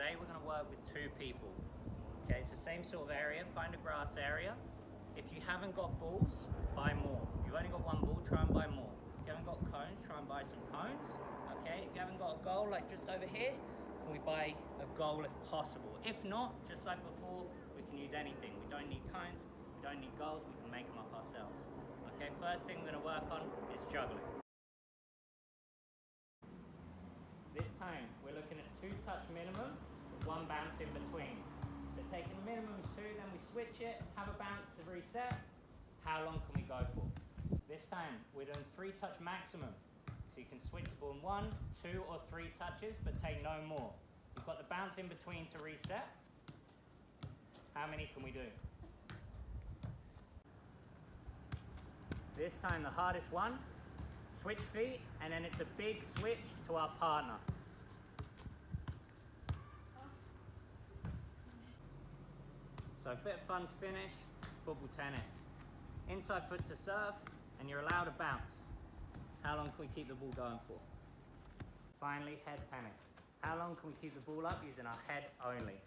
today we're going to work with two people. Okay, so same sort of area, find a grass area. If you haven't got balls, buy more. If you've only got one ball, try and buy more. If you haven't got cones, try and buy some cones. Okay, if you haven't got a goal like just over here, can we buy a goal if possible? If not, just like before, we can use anything. We don't need cones, we don't need goals, we can make them up ourselves. Okay, first thing we're going to work on is juggling. This time, we're looking at 2 touch minimum with 1 bounce in between. So taking a minimum of 2, then we switch it, have a bounce to reset. How long can we go for? This time, we're doing 3 touch maximum. So you can switch the ball in 1, 2 or 3 touches, but take no more. You've got the bounce in between to reset. How many can we do? This time, the hardest one. Switch feet, and then it's a big switch to our partner. So a bit of fun to finish, football tennis. Inside foot to serve, and you're allowed a bounce. How long can we keep the ball going for? Finally, head tennis. How long can we keep the ball up using our head only?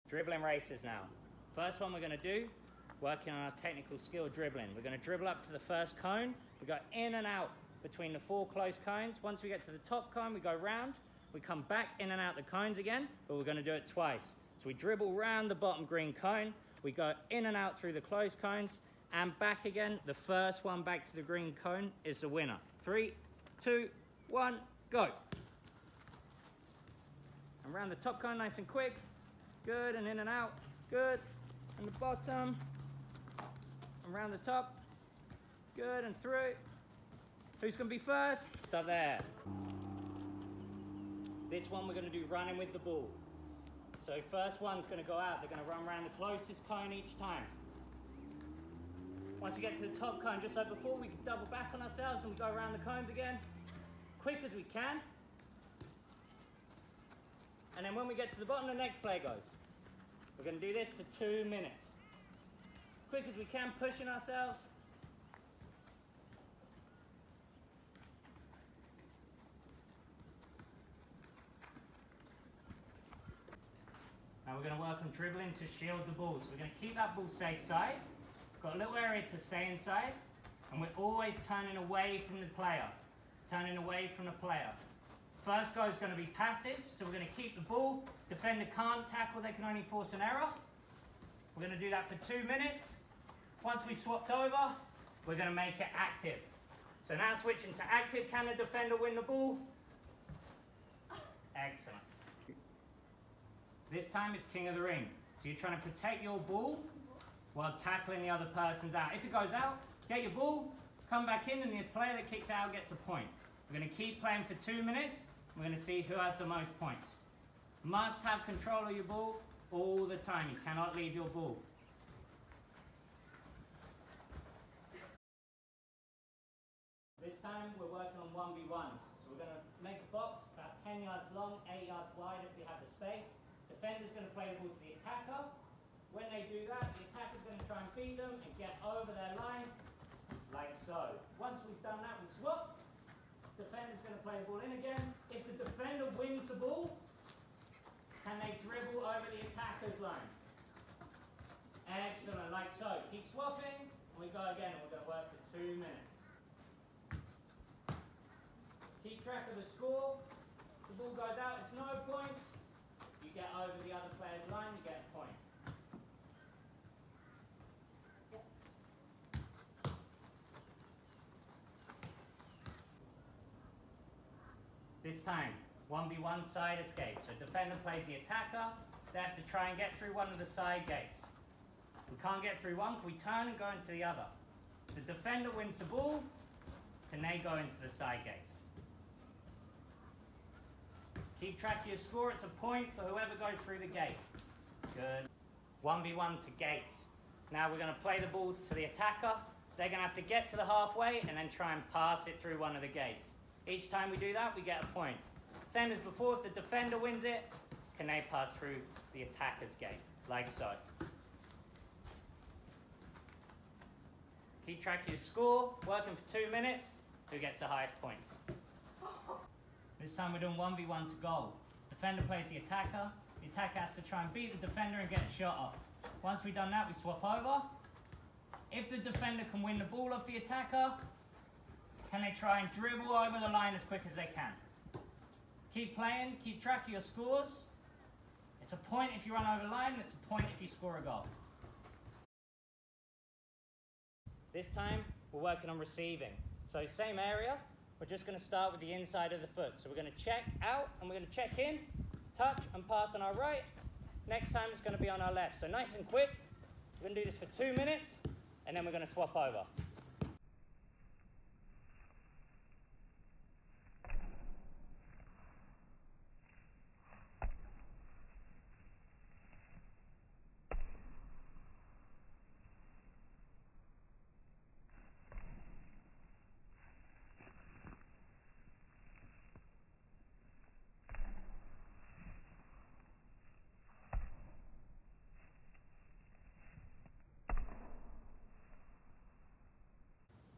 Dribbling races now. First one we're going to do, working on our technical skill dribbling. We're going to dribble up to the first cone. We go in and out between the 4 close cones. Once we get to the top cone, we go round. We come back in and out the cones again, but we're going to do it twice. So we dribble round the bottom green cone. We go in and out through the closed cones and back again. The first one back to the green cone is the winner. 3, 2, 1, go. And round the top cone nice and quick. Good, and in and out. Good. And the bottom. And round the top. Good, and through. Who's going to be first? Start there. This one we're going to do running with the ball. So first one's going to go out. They're going to run around the closest cone each time. Once we get to the top cone, just like before, we can double back on ourselves and we go around the cones again. Quick as we can. And then when we get to the bottom, the next player goes. We're going to do this for 2 minutes. Quick as we can, pushing ourselves. Now we're going to work on dribbling to shield the ball. So we're going to keep that ball safe side. We've got a little area to stay inside. And we're always turning away from the player. Turning away from the player. First goal is going to be passive. So we're going to keep the ball. Defender can't tackle, they can only force an error. We're going to do that for 2 minutes. Once we've swapped over, we're going to make it active. So now switching to active, can the defender win the ball? Excellent. This time it's king of the ring. So you're trying to protect your ball while tackling the other person's out. If it goes out, get your ball, come back in, and the player that kicked out gets a point. We're going to keep playing for 2 minutes. We're going to see who has the most points. Must have control of your ball all the time. You cannot leave your ball. This time we're working on 1v1s. So we're going to make a box about 10 yards long, 8 yards wide if we have the space. Defender's going to play the ball to the attacker. When they do that, the attacker's going to try and beat them and get over their line, like so. Once we've done that, we swap. Defender's going to play the ball in again. If the defender wins the ball, can they dribble over the attacker's line? Excellent, like so. Keep swapping, and we go again, and we're going to work for 2 minutes. Keep track of the score. The ball goes out, it's no points. You get over the other player's line, you get a point. This time, 1v1 side escape. So defender plays the attacker. They have to try and get through one of the side gates. If we can't get through one, can we turn and go into the other? If the defender wins the ball, can they go into the side gates? Keep track of your score. It's a point for whoever goes through the gate. Good. 1v1 to gates. Now we're going to play the ball to the attacker. They're going to have to get to the halfway and then try and pass it through one of the gates. Each time we do that, we get a point. Same as before, if the defender wins it, can they pass through the attacker's gate, like so. Keep track of your score, working for 2 minutes, who gets the highest points. This time we're doing 1v1 to goal. Defender plays the attacker. The attacker has to try and beat the defender and get a shot off. Once we've done that, we swap over. If the defender can win the ball off the attacker, can they try and dribble over the line as quick as they can? Keep playing, keep track of your scores. It's a point if you run over the line, and it's a point if you score a goal. This time, we're working on receiving. So same area, we're just going to start with the inside of the foot. So we're going to check out, and we're going to check in, touch, and pass on our right. Next time, it's going to be on our left. So nice and quick. We're going to do this for 2 minutes, and then we're going to swap over.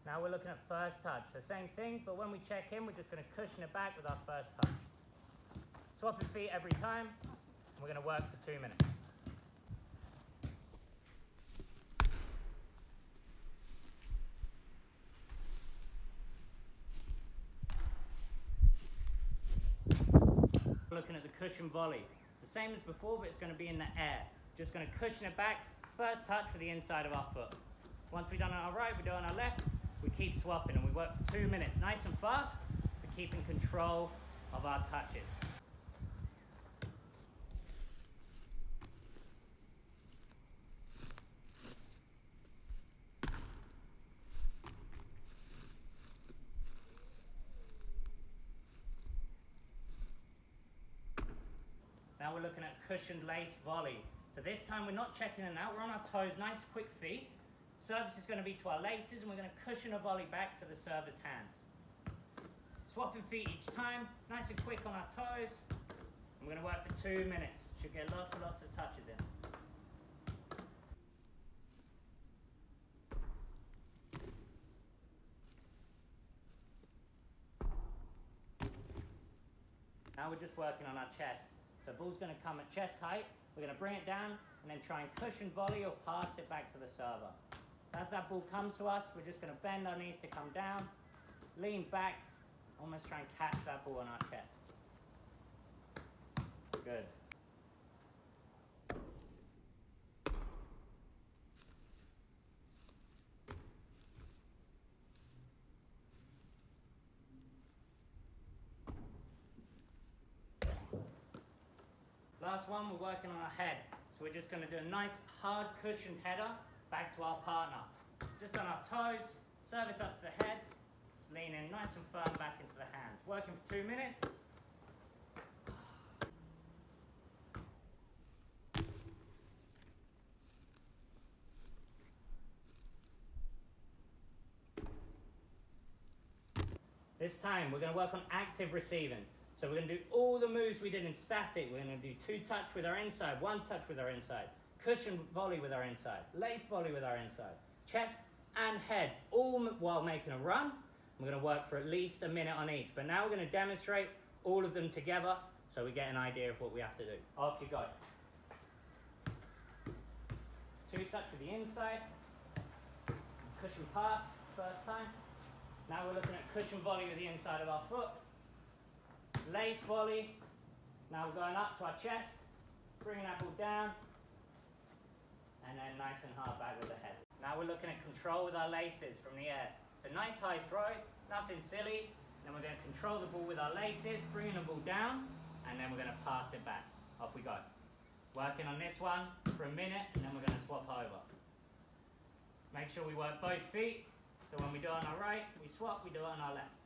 Now we're looking at first touch. The same thing, but when we check in, we're just going to cushion it back with our first touch. Swapping feet every time, and we're going to work for 2 minutes. We're looking at the cushion volley. It's the same as before, but it's going to be in the air. Just going to cushion it back, first touch for the inside of our foot. Once we've done it on our right, we do it on our left. We keep swapping and we work for 2 minutes, nice and fast, to keep in control of our touches. Now we're looking at cushioned lace volley. So this time we're not checking in and out, we're on our toes, nice quick feet. Service is going to be to our laces, and we're going to cushion a volley back to the server's hands. Swapping feet each time, nice and quick on our toes. And we're going to work for 2 minutes. Should get lots and lots of touches in. Now we're just working on our chest. So ball's going to come at chest height. We're going to bring it down and then try and cushion volley or pass it back to the server. As that ball comes to us, we're just going to bend our knees to come down, lean back, almost try and catch that ball on our chest. Good. Last one, we're working on our head. So we're just going to do a nice hard cushioned header back to our partner. Just on our toes, service up to the head, lean in nice and firm back into the hands. Working for 2 minutes. This time we're going to work on active receiving. So we're going to do all the moves we did in static. We're going to do 2 touch with our inside, 1 touch with our inside, cushion volley with our inside, lace volley with our inside, chest and head, all while making a run. We're going to work for at least a minute on each. But now we're going to demonstrate all of them together so we get an idea of what we have to do. Off you go. 2 touch with the inside, cushion pass first time. Now we're looking at cushion volley with the inside of our foot. Lace volley. Now we're going up to our chest, bringing that ball down, and then nice and hard back with the head. Now we're looking at control with our laces from the air. So nice high throw, nothing silly. Then we're going to control the ball with our laces, bringing the ball down, and then we're going to pass it back. Off we go. Working on this one for a minute, and then we're going to swap over. Make sure we work both feet. So when we do it on our right, we swap, we do it on our left.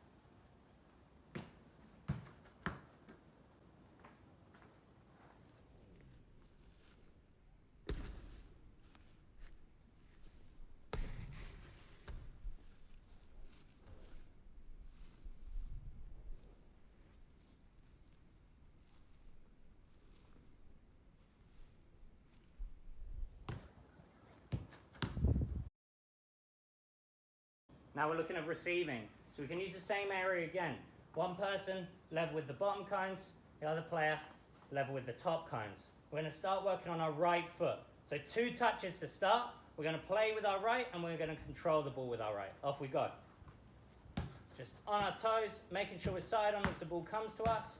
Now we're looking at receiving. So we can use the same area again. One person level with the bottom cones, the other player level with the top cones. We're going to start working on our right foot. So 2 touches to start. We're going to play with our right and we're going to control the ball with our right. Off we go. Just on our toes, making sure we're side on as the ball comes to us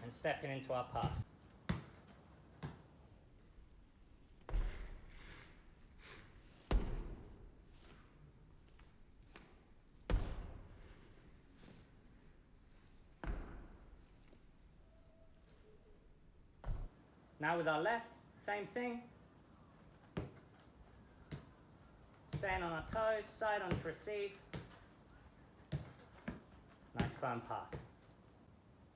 and stepping into our pass. Now with our left, same thing. Staying on our toes, side on to receive. Nice firm pass.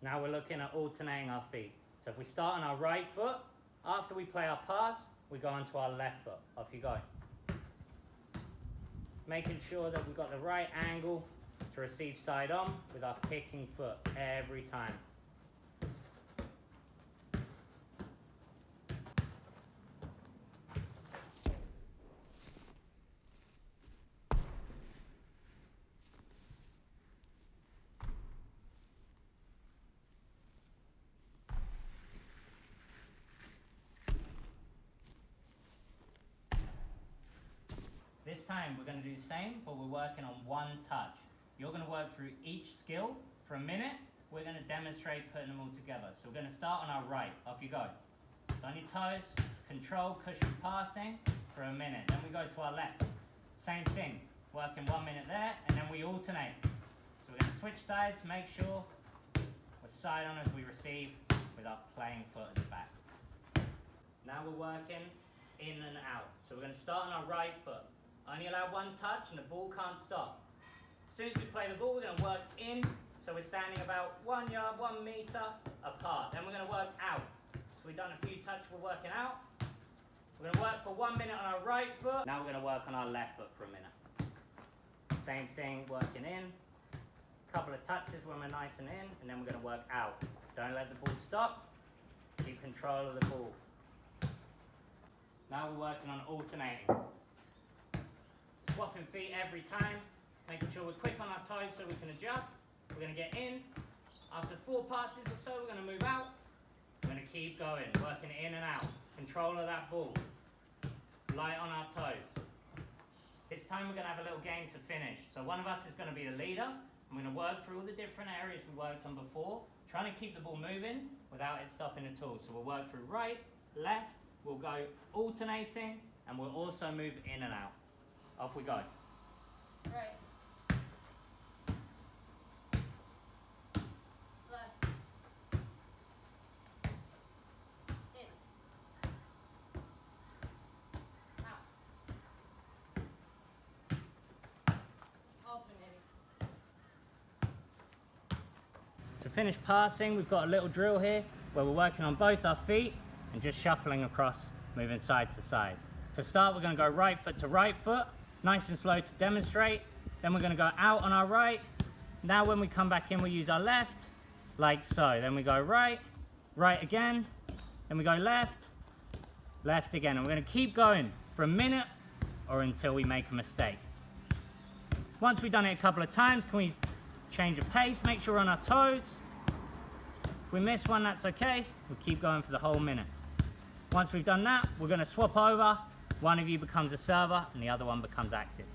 Now we're looking at alternating our feet. So if we start on our right foot, after we play our pass, we go onto our left foot. Off you go. Making sure that we've got the right angle to receive side on with our kicking foot every time. This time we're going to do the same, but we're working on one touch. You're going to work through each skill for a minute. We're going to demonstrate putting them all together. So we're going to start on our right. Off you go. On your toes, control, cushion passing for a minute. Then we go to our left. Same thing. Working 1 minute there, and then we alternate. So we're going to switch sides, make sure we're side on as we receive with our playing foot at the back. Now we're working in and out. So we're going to start on our right foot. Only allow 1 touch and the ball can't stop. As soon as we play the ball, we're going to work in. So we're standing about 1 yard, 1 meter apart. Then we're going to work out. So we've done a few touches, we're working out. We're going to work for 1 minute on our right foot. Now we're going to work on our left foot for a minute. Same thing, working in. Couple of touches when we're nice and in, and then we're going to work out. Don't let the ball stop. Keep control of the ball. Now we're working on alternating. Swapping feet every time, making sure we're quick on our toes so we can adjust. We're going to get in. After 4 passes or so, we're going to move out. We're going to keep going, working in and out. Control of that ball. Light on our toes. This time we're going to have a little game to finish. So one of us is going to be the leader. I'm going to work through all the different areas we worked on before, trying to keep the ball moving without it stopping at all. So we'll work through right, left, we'll go alternating, and we'll also move in and out. Off we go. Right. Left. In. Out. Alternating. To finish passing, we've got a little drill here where we're working on both our feet and just shuffling across, moving side to side. To start, we're going to go right foot to right foot, nice and slow to demonstrate. Then we're going to go out on our right. Now when we come back in, we use our left, like so. Then we go right, right again. Then we go left, left again. And we're going to keep going for a minute or until we make a mistake. Once we've done it a couple of times, can we change the pace, make sure we're on our toes. If we miss one, that's okay. We'll keep going for the whole minute. Once we've done that, we're going to swap over. One of you becomes a server and the other one becomes active.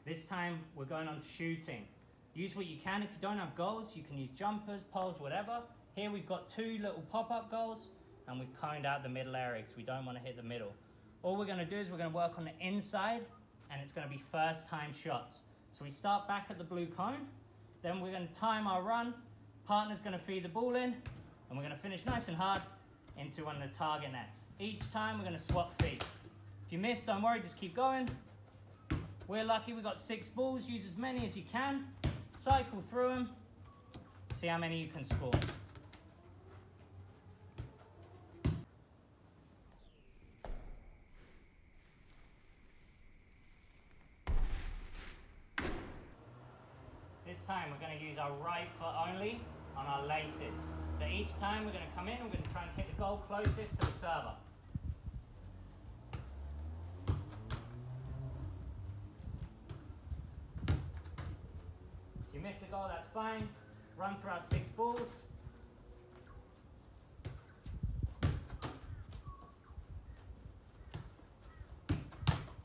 This time we're going on to shooting. Use what you can. If you don't have goals, you can use jumpers, poles, whatever. Here we've got 2 little pop-up goals and we've coned out the middle area because we don't want to hit the middle. All we're going to do is we're going to work on the inside and it's going to be first time shots. So we start back at the blue cone, then we're going to time our run, partner's going to feed the ball in and we're going to finish nice and hard into one of the target nets. Each time we're going to swap feet. If you miss, don't worry, just keep going. We're lucky we got 6 balls. Use as many as you can. Cycle through them. See how many you can score. This time we're going to use our right foot only on our laces. So each time we're going to come in and we're going to try and hit the goal closest to the server. If you miss a goal, that's fine. Run through our 6 balls.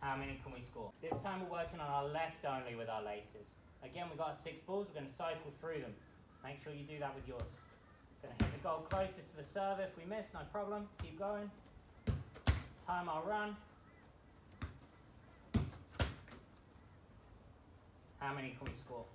How many can we score? This time we're working on our left only with our laces. Again, we've got our 6 balls, we're going to cycle through them. Make sure you do that with yours. Going to hit the goal closest to the serve. If we miss, no problem. Keep going. Time our run. How many can we score?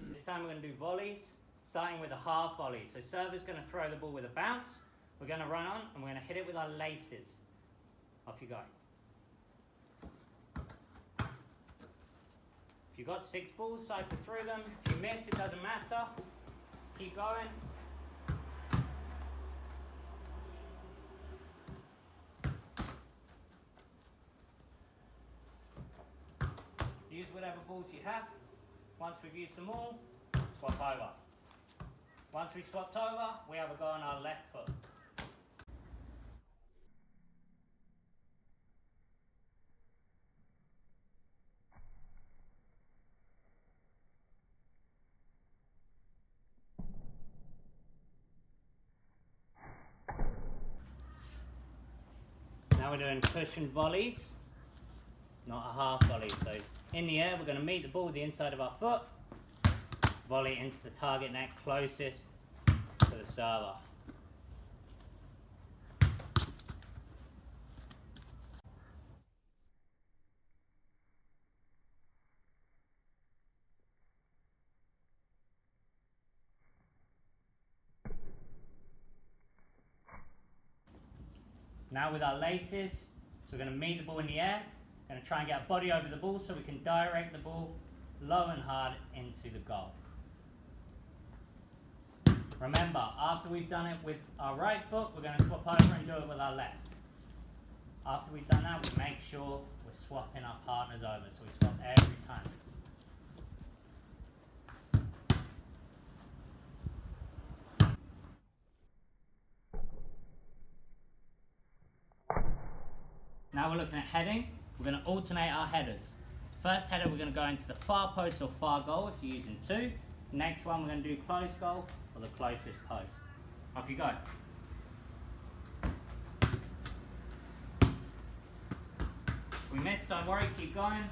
This time we're going to do volleys, starting with a half volley. So server's going to throw the ball with a bounce. We're going to run on and we're going to hit it with our laces. Off you go. If you've got 6 balls, cycle through them. If you miss, it doesn't matter. Keep going. Use whatever balls you have. Once we've used them all, swap over. Once we've swapped over, we have a go on our left foot. Now we're doing cushion volleys, not a half volley. So in the air, we're going to meet the ball with the inside of our foot, volley into the target net closest to the server. Now with our laces, so we're going to meet the ball in the air, going to try and get a body over the ball so we can direct the ball low and hard into the goal. Remember, after we've done it with our right foot, we're going to swap over and do it with our left. After we've done that, we make sure we're swapping our partners over, so we swap every time. Now we're looking at heading. We're going to alternate our headers. First header, we're going to go into the far post or far goal if you're using 2. Next one, we're going to do close goal or the closest post. Off you go. If we miss, don't worry, keep going.